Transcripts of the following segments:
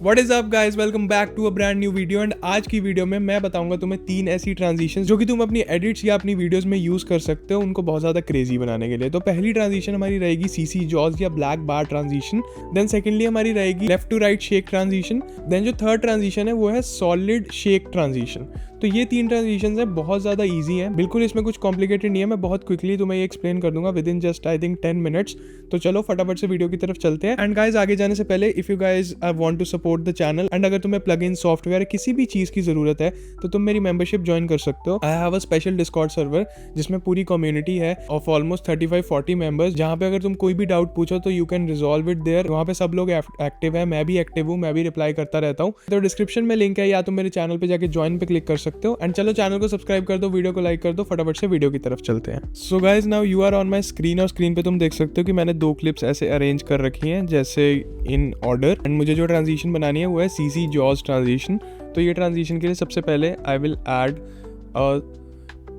What is up guys, welcome back to a brand new video. And आज की video में मैं बताऊंगा तुम्हें 3 ऐसी ट्रांजिशन जो कि तुम अपनी एडिट्स या अपनी वीडियोस में यूज कर सकते हो उनको बहुत ज्यादा क्रेजी बनाने के लिए। तो पहली ट्रांजिशन हमारी रहेगी सीसी जॉज या black bar transition. Then secondly हमारी रहेगी left to right shake transition. Then जो थर्ड ट्रांजिशन है वो है सॉलिड शेक ट्रांजिशन। तो ये 3 ट्रांजिशन है, बहुत ज़्यादा ईजी है, बिल्कुल इसमें कुछ कॉम्प्लिकेटेड नहीं है। मैं बहुत क्विकली तुम्हें ये एक्सप्लेन कर दूंगा with in just I think 10 minutes. तो चलो फटाफट से वीडियो की तरफ चलते हैं। एंड गाइज आगे जाने से पहले if you guys want to support the channel and अगर तुम्हें प्लग इन सॉफ्टवेयर किसी भी चीज़ की ज़रूरत है तो तुम मेरी मेंबरशिप ज्वाइन कर सकते हो। I have a special Discord server जिसमें पूरी कम्युनिटी है ऑफ ऑलमोस्ट 35-40 मेंबर्स, जहाँ पे अगर तुम कोई भी डाउट पूछो तो you can resolve it there. वहाँ पे सब लोग एक्टिव है, मैं भी एक्टिव हूँ, मैं भी रिप्लाई करता रहता हूँ। तो डिस्क्रिप्शन में लिंक है, या तुम मेरे चैनल पे जाके ज्वाइन पे क्लिक कर सकते हो। एंड चलो चैनल को सब्सक्राइब कर दो, वीडियो को लाइक कर दो, फटाफट से वीडियो की तरफ चलते हैं। So guys now you are on my screen और स्क्रीन पे तुम देख सकते हो कि मैंने 2 क्लिप्स ऐसे अरेंज कर रखी हैं जैसे इन ऑर्डर। एंड मुझे जो ट्रांजिशन बनानी है वो है सीसी जॉज ट्रांजिशन। तो ये ट्रांजिशन के लिए सबसे पहले I will add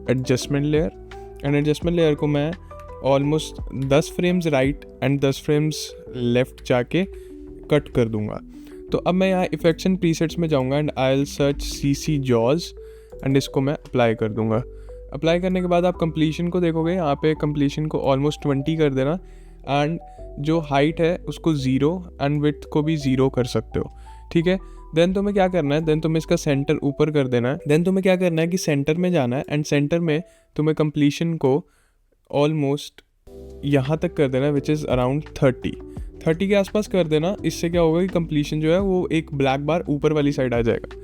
adjustment layer. And adjustment layer को मैं almost 10 frames right and 10 frames left जाके कट कर दूंगा। तो अब मैं यहाँ इफेक्ट्स एंड प्रीसेट्स में जाऊँगा and I will search CC jaws and इसको मैं अप्लाई कर दूंगा। अप्लाई करने के बाद आप कंप्लीशन को देखोगे, यहाँ पे कंप्लीशन को ऑलमोस्ट 20 कर देना एंड जो हाइट है उसको 0 एंड विड्थ को भी 0 कर सकते हो, ठीक है। देन तुम्हें क्या करना है, देन तुम्हें इसका सेंटर ऊपर कर देना है। देन तुम्हें क्या करना है कि सेंटर में जाना है एंड सेंटर में तुम्हें कंप्लीशन को ऑलमोस्ट यहाँ तक कर देना है विच इज़ अराउंड 30 के आसपास कर देना। इससे क्या होगा कि कंप्लीशन जो है वो एक ब्लैक बार ऊपर वाली साइड आ जाएगा।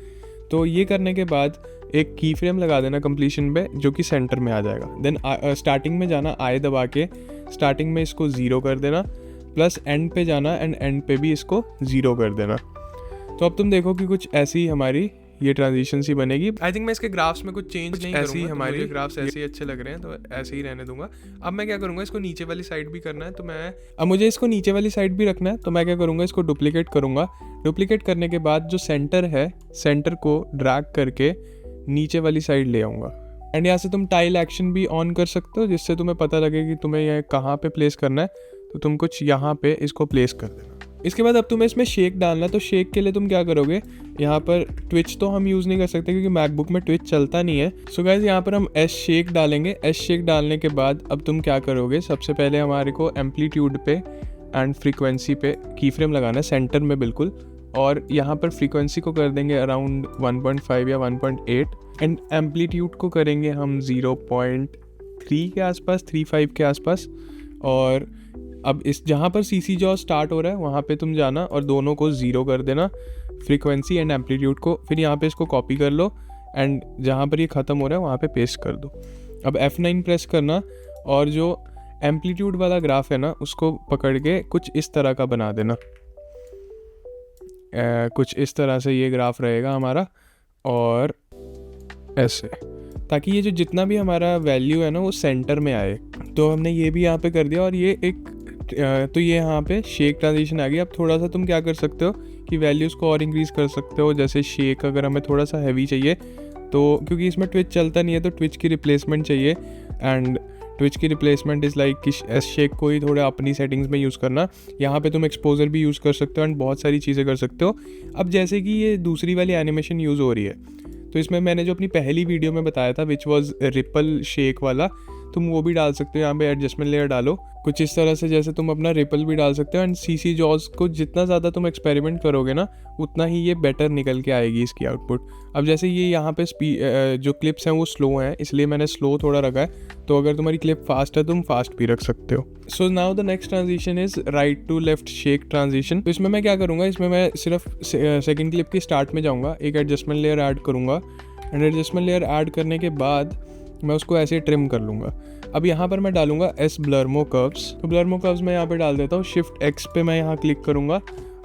तो ये करने के बाद एक की फ्रेम लगा देना कंप्लीशन पे जो कि सेंटर में आ जाएगा। देन स्टार्टिंग में जाना, आई दबा के स्टार्टिंग में इसको 0 कर देना, प्लस एंड पे जाना एंड एंड पे भी इसको 0 कर देना। तो अब तुम देखो कि कुछ ऐसी हमारी ये ट्रांजिशन सी बनेगी। आई थिंक मैं इसके ग्राफ्स में कुछ चेंज नहीं करूँगा, हमारे तो ग्राफ्स ऐसे ही अच्छे लग रहे हैं तो ऐसे ही रहने दूंगा। अब मैं क्या करूँगा, इसको नीचे वाली साइड भी करना है तो अब मुझे इसको नीचे वाली साइड भी रखना है तो मैं क्या करूँगा, इसको डुप्लीकेट करूँगा। डुप्लीकेट करने के बाद जो सेंटर है, सेंटर को ड्रैग करके नीचे वाली साइड ले आऊँगा। एंड यहाँ से तुम टाइल एक्शन भी ऑन कर सकते हो जिससे तुम्हें पता लगे कि तुम्हें यह कहाँ पे प्लेस करना है। तो तुम कुछ यहाँ पे इसको प्लेस कर देना। इसके बाद अब तुम्हें इसमें शेक डालना है। तो शेक के लिए तुम क्या करोगे, यहाँ पर ट्विच तो हम यूज़ नहीं कर सकते क्योंकि मैकबुक में ट्विच चलता नहीं है। सो गाइज यहाँ पर हम एस शेक डालेंगे। एस शेक डालने के बाद अब तुम क्या करोगे, सबसे पहले हमारे को एम्पलीट्यूड पे एंड फ्रीक्वेंसी पे की फ्रेम लगाना है सेंटर में बिल्कुल। और यहाँ पर फ्रीक्वेंसी को कर देंगे अराउंड 1.5 या 1.8 एंड एम्पलीट्यूड को करेंगे हम 0.3 के आसपास, 3.5 के आसपास। और अब इस जहाँ पर सीसी जॉ स्टार्ट हो रहा है वहाँ पे तुम जाना और दोनों को 0 कर देना, फ्रीक्वेंसी एंड एम्पलीट्यूड को। फिर यहाँ पे इसको कॉपी कर लो एंड जहाँ पर ये ख़त्म हो रहा है वहाँ पे पेस्ट कर दो। अब F9 प्रेस करना और जो एम्पलीट्यूड वाला ग्राफ है ना उसको पकड़ के कुछ इस तरह का बना देना। कुछ इस तरह से ये ग्राफ रहेगा हमारा और ऐसे, ताकि ये जो जितना भी हमारा वैल्यू है ना वो सेंटर में आए। तो हमने ये भी यहाँ पे कर दिया और ये एक तो ये यहाँ पे शेक ट्रांजिशन आ गई। अब थोड़ा सा तुम क्या कर सकते हो कि वैल्यूज़ को और इंक्रीज़ कर सकते हो। जैसे शेक अगर हमें थोड़ा सा हैवी चाहिए तो क्योंकि इसमें ट्विच चलता नहीं है तो ट्विच की रिप्लेसमेंट चाहिए। एंड ट्विच की रिप्लेसमेंट इज़ लाइक कि एस शेक को ही थोड़ा अपनी सेटिंग्स में यूज़ करना। यहाँ पे तुम एक्सपोजर भी यूज़ कर सकते हो एंड बहुत सारी चीज़ें कर सकते हो। अब जैसे कि ये दूसरी वाली एनिमेशन यूज़ हो रही है तो इसमें मैंने जो अपनी पहली वीडियो में बताया था विच वॉज रिपल शेक वाला, तुम वो भी डाल सकते हो। यहाँ पे एडजस्टमेंट लेयर डालो कुछ इस तरह से जैसे तुम अपना रिपल भी डाल सकते हो। एंड सीसी जॉज को जितना ज़्यादा तुम एक्सपेरिमेंट करोगे ना उतना ही ये बेटर निकल के आएगी इसकी आउटपुट। अब जैसे ये यहाँ पे जो क्लिप्स हैं वो स्लो हैं इसलिए मैंने स्लो थोड़ा रखा है। तो अगर तुम्हारी क्लिप फास्ट है तुम फास्ट भी रख सकते हो। So now the next transition is right to left shake transition. तो इसमें मैं क्या करूँगा, इसमें मैं सिर्फ सेकेंड क्लिप की स्टार्ट में जाऊँगा, एक एडजस्टमेंट लेयर ऐड करूँगा एंड एडजस्टमेंट लेयर ऐड करने के बाद मैं उसको ऐसे ट्रिम कर लूँगा। अब यहाँ पर मैं डालूंगा एस ब्लर्मो कर्व्स। तो ब्लर्मो कर्व्स मैं यहाँ पे डाल देता हूँ। शिफ्ट एक्स पे मैं यहाँ क्लिक करूँगा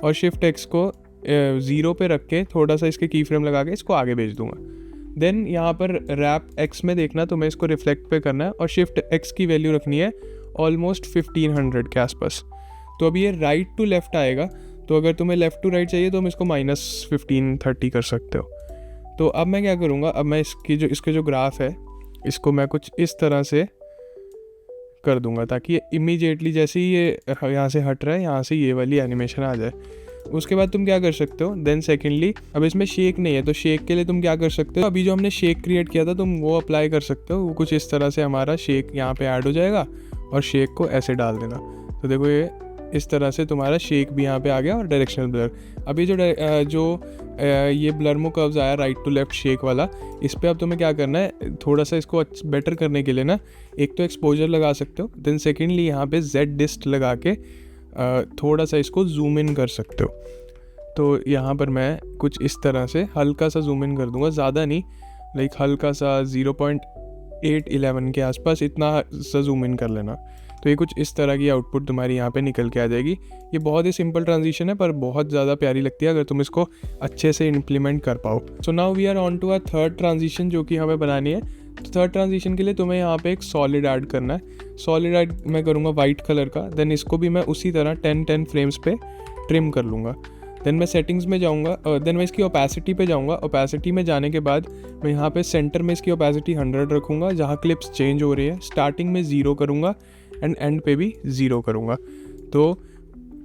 और शिफ्ट एक्स को 0 पे रख के थोड़ा सा इसके की फ्रेम लगा के इसको आगे भेज दूंगा। देन यहाँ पर रैप एक्स में देखना तो मैं इसको रिफ्लेक्ट पे करना है और शिफ्ट एक्स की वैल्यू रखनी है ऑलमोस्ट 1500 के आसपास। तो अब ये राइट टू लेफ्ट आएगा। तो अगर तुम्हें लेफ्ट टू राइट चाहिए तो हम इसको -1530 कर सकते हो। तो अब मैं क्या करूँगा, अब मैं इसके जो ग्राफ है इसको मैं कुछ इस तरह से कर दूंगा ताकि ये इमीडिएटली जैसे ही ये यहाँ से हट रहा है यहाँ से ये वाली एनिमेशन आ जाए। उसके बाद तुम क्या कर सकते हो, देन सेकेंडली अब इसमें शेक नहीं है तो शेक के लिए तुम क्या कर सकते हो, अभी जो हमने शेक क्रिएट किया था तुम वो अप्लाई कर सकते हो। वो कुछ इस तरह से हमारा शेक यहाँ पे ऐड हो जाएगा और शेक को ऐसे डाल देना। तो देखो ये इस तरह से तुम्हारा शेक भी यहाँ पे आ गया और डायरेक्शनल ब्लर। अभी ये ब्लरमो कर्व्स आया राइट टू लेफ्ट शेक वाला, इस पर अब तुम्हें क्या करना है, थोड़ा सा इसको बेटर करने के लिए ना एक तो एक्सपोजर लगा सकते हो, देन सेकेंडली यहाँ पे जेड डिस्ट लगा के थोड़ा सा इसको जूम इन कर सकते हो। तो यहाँ पर मैं कुछ इस तरह से हल्का सा जूम इन कर दूंगा, ज़्यादा नहीं, लाइक हल्का सा 0.811 के आसपास इतना सा जूम इन कर लेना। तो ये कुछ इस तरह की आउटपुट तुम्हारी यहाँ पे निकल के आ जाएगी। ये बहुत ही सिंपल ट्रांजिशन है पर बहुत ज़्यादा प्यारी लगती है अगर तुम इसको अच्छे से इम्प्लीमेंट कर पाओ। So now we are on to a third transition जो कि हमें बनानी है। तो थर्ड ट्रांजिशन के लिए तुम्हें यहाँ पे एक सॉलिड ऐड करना है। सॉलिड ऐड मैं करूँगा वाइट कलर का, देन इसको भी मैं उसी तरह 10 फ्रेम्स पे ट्रिम कर लूँगा। देन मैं सेटिंग्स में जाऊँगा, देन मैं इसकी ओपेसिटी पे जाऊँगा। ओपेसिटी में जाने के बाद मैं यहाँ पे सेंटर में इसकी ओपेसिटी 100 रखूँगा, जहाँ क्लिप्स चेंज हो रही है स्टार्टिंग में 0 करूँगा एंड एंड पे भी 0 करूँगा। तो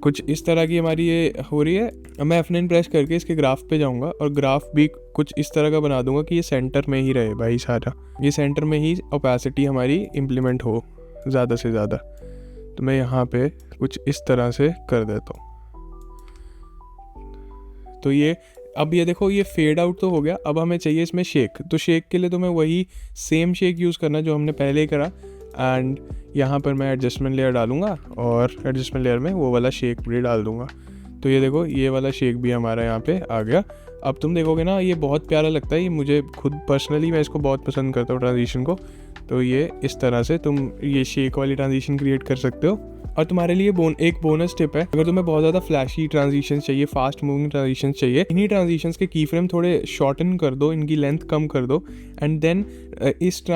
कुछ इस तरह की हमारी ये हो रही है। अब मैं F9 प्रेस करके इसके ग्राफ पे जाऊँगा और ग्राफ भी कुछ इस तरह का बना दूंगा कि ये सेंटर में ही रहे भाई सारा, ये सेंटर में ही ओपेसिटी हमारी इम्प्लीमेंट हो ज़्यादा से ज़्यादा। तो मैं यहाँ पे कुछ इस तरह से कर देता हूँ। तो ये अब ये देखो ये फेड आउट तो हो गया। अब हमें चाहिए इसमें शेक, तो शेक के लिए तो मैं वही सेम शेक यूज़ करना जो हमने पहले ही करा। एंड यहाँ पर मैं एडजस्टमेंट लेयर डालूंगा और एडजस्टमेंट लेयर में वो वाला शेक भी डाल दूंगा। तो ये देखो ये वाला शेक भी हमारा यहाँ पे आ गया। अब तुम देखोगे ना ये बहुत प्यारा लगता है, ये मुझे खुद पर्सनली मैं इसको बहुत पसंद करता हूँ ट्रांजिशन को। तो ये इस तरह से तुम ये शेक वाली ट्रांजिशन क्रिएट कर सकते हो। और तुम्हारे लिए एक बोनस टिप है, अगर तुम्हें बहुत ज़्यादा फ्लैशी ट्रांजिशन चाहिए, फास्ट मूविंग ट्रांजिशन चाहिए, इन्हीं ट्रांजिशंस के की फ्रेम थोड़े शॉर्टन कर दो, इनकी लेंथ कम कर दो एंड देन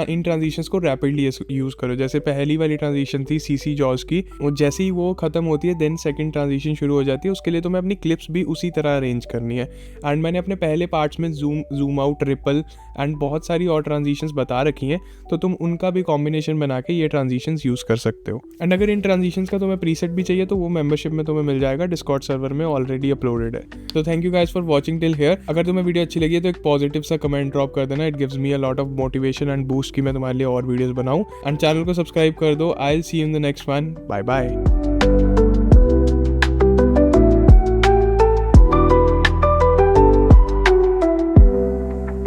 इन ट्रांजिशंस को रैपिडली यूज़ करो। जैसे पहली वाली ट्रांजिशन थी सीसी जॉज की, और जैसे ही वो ख़त्म होती है देन सेकंड ट्रांजिशन शुरू हो जाती है। उसके लिए तुम्हें अपनी क्लिप्स भी उसी तरह अरेंज करनी है। एंड मैंने अपने पहले पार्ट्स में जूम आउट, रिपल एंड बहुत सारी और ट्रांजिशंस बता रखी हैं, तो तुम उनका भी कॉम्बिनेशन बना के ये ट्रांजिशंस यूज़ कर सकते हो। एंड अगर इन ट्रांजिशंस का तुम्हें प्रीसेट भी चाहिए तो वो मेंबरशिप में तुम्हें मिल जाएगा, डिस्कॉर्ड सर्वर में ऑलरेडी अपलोडेड है। तो thank you guys for watching till here. अगर तुम्हें वीडियो अच्छी लगी तो एक पॉजिटिव सा कमेंट ड्रॉप कर देना, it gives me a lot of motivation and boost कि मैं तुम्हारे लिए और वीडियोस बनाऊं। एंड चैनल को सब्सक्राइब कर दो। I will see you in the next one. Bye bye.